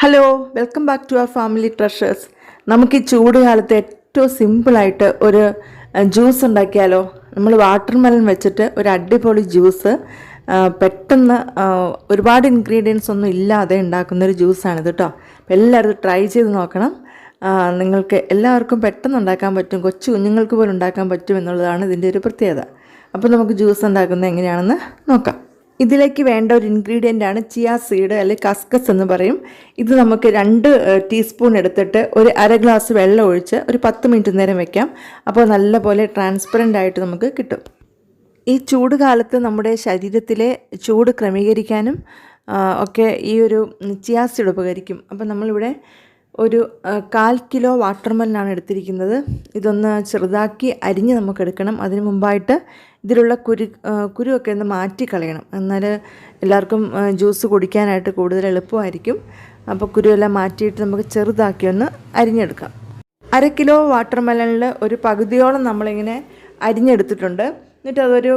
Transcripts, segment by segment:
Hello, welcome back to our family treasures. നമുക്ക് ഈ ചൂട് കാലത്ത് ഏറ്റവും സിമ്പിളായിട്ട് ഒരു ജ്യൂസ് ഉണ്ടാക്കിയാലോ? നമ്മൾ വാട്ടർമെലൺ വെച്ചിട്ട് ഒരു അടിപൊളി ജ്യൂസ് പെട്ടെന്ന് ഒരുപാട് ഇൻഗ്രീഡിയൻസ് ഒന്നും ഇല്ലാതെ ഉണ്ടാക്കുന്നൊരു ജ്യൂസാണിത് കേട്ടോ. അപ്പോൾ എല്ലാവരും ട്രൈ ചെയ്ത് നോക്കണം. നിങ്ങൾക്ക് എല്ലാവർക്കും പെട്ടെന്ന് ഉണ്ടാക്കാൻ പറ്റും, കൊച്ചു കുഞ്ഞുങ്ങൾക്ക് പോലും ഉണ്ടാക്കാൻ പറ്റും എന്നുള്ളതാണ് ഇതിൻ്റെ ഒരു പ്രത്യേകത. അപ്പോൾ നമുക്ക് ജ്യൂസ് ഉണ്ടാക്കുന്നത് എങ്ങനെയാണെന്ന് നോക്കാം. ഇതിലേക്ക് വേണ്ട ഒരു ഇൻഗ്രീഡിയൻ്റാണ് ചിയാ സീഡ് അല്ലെങ്കിൽ കസ്കസ് എന്ന് പറയും. ഇത് നമുക്ക് 2 ടീസ്പൂൺ എടുത്തിട്ട് ഒരു അര ഗ്ലാസ് വെള്ളം ഒഴിച്ച് ഒരു 10 മിനിറ്റ് നേരം വെക്കാം. അപ്പോൾ നല്ലപോലെ ട്രാൻസ്പെറൻ്റ് ആയിട്ട് നമുക്ക് കിട്ടും. ഈ ചൂട് കാലത്ത് നമ്മുടെ ശരീരത്തിലെ ചൂട് ക്രമീകരിക്കാനും ഒക്കെ ഈ ഒരു ചിയാ സീഡ് ഉപകരിക്കും. അപ്പോൾ നമ്മളിവിടെ ഒരു 1/4 കിലോ വാട്ടർമെലനാണ് എടുത്തിരിക്കുന്നത്. ഇതൊന്ന് ചെറുതാക്കി അരിഞ്ഞ് നമുക്കെടുക്കണം. അതിന് മുമ്പായിട്ട് ഇതിലുള്ള കുരുവൊക്കെ ഒന്ന് മാറ്റിക്കളയണം. എന്നാൽ എല്ലാവർക്കും ജ്യൂസ് കുടിക്കാനായിട്ട് കൂടുതൽ എളുപ്പമായിരിക്കും. അപ്പോൾ കുരുവെല്ലാം മാറ്റിയിട്ട് നമുക്ക് ചെറുതാക്കി ഒന്ന് അരിഞ്ഞെടുക്കാം. 1/2 കിലോ വാട്ടർമെലനിൽ ഒരു പകുതിയോളം നമ്മളിങ്ങനെ അരിഞ്ഞെടുത്തിട്ടുണ്ട്. എന്നിട്ട് അതൊരു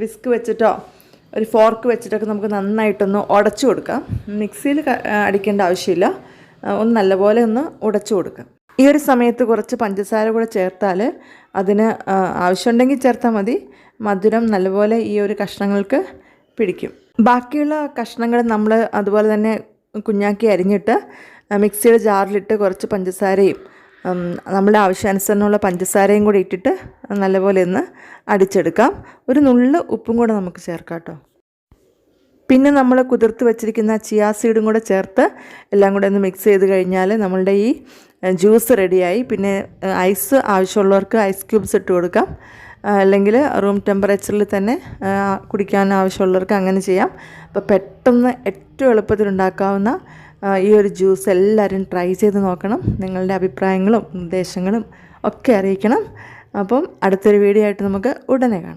വിസ്ക് വെച്ചിട്ടോ ഒരു ഫോർക്ക് വെച്ചിട്ടൊക്കെ നമുക്ക് നന്നായിട്ടൊന്ന് ഉടച്ചു കൊടുക്കാം. മിക്സിയിൽ അടിക്കേണ്ട ആവശ്യമില്ല, ഒന്ന് നല്ലപോലെ ഒന്ന് ഉടച്ചു കൊടുക്കാം. ഈ ഒരു സമയത്ത് കുറച്ച് പഞ്ചസാര കൂടെ ചേർത്താൽ അതിന് ആവശ്യമുണ്ടെങ്കിൽ ചേർത്താൽ മതി. മധുരം നല്ലപോലെ ഈ ഒരു കഷ്ണങ്ങൾക്ക് പിടിക്കും. ബാക്കിയുള്ള കഷ്ണങ്ങൾ നമ്മൾ അതുപോലെ തന്നെ കുഞ്ഞാക്കി അരിഞ്ഞിട്ട് മിക്സിയുടെ ജാറിലിട്ട് കുറച്ച് പഞ്ചസാരയും നമ്മുടെ ആവശ്യാനുസരണമുള്ള പഞ്ചസാരയും കൂടി ഇട്ടിട്ട് നല്ലപോലെ ഒന്ന് അടിച്ചെടുക്കാം. ഒരു നുള്ള് ഉപ്പും കൂടെ നമുക്ക് ചേർക്കാം കേട്ടോ. പിന്നെ നമ്മൾ കുതിർത്ത് വെച്ചിരിക്കുന്ന ചിയാ സീഡും കൂടെ ചേർത്ത് എല്ലാം കൂടെ ഒന്ന് മിക്സ് ചെയ്ത് കഴിഞ്ഞാൽ നമ്മളുടെ ഈ ജ്യൂസ് റെഡിയായി. പിന്നെ ഐസ് ആവശ്യമുള്ളവർക്ക് ഐസ് ക്യൂബ്സ് ഇട്ട് കൊടുക്കാം, അല്ലെങ്കിൽ റൂം ടെമ്പറേച്ചറിൽ തന്നെ കുടിക്കാൻ ആവശ്യമുള്ളവർക്ക് അങ്ങനെ ചെയ്യാം. അപ്പോൾ പെട്ടെന്ന് ഏറ്റവും എളുപ്പത്തിൽ ഉണ്ടാക്കാവുന്ന ഈ ഒരു ജ്യൂസ് എല്ലാവരും ട്രൈ ചെയ്ത് നോക്കണം. നിങ്ങളുടെ അഭിപ്രായങ്ങളും നിർദ്ദേശങ്ങളും ഒക്കെ അറിയിക്കണം. അപ്പം അടുത്തൊരു വീഡിയോ ആയിട്ട് നമുക്ക് ഉടനെ കാണാം.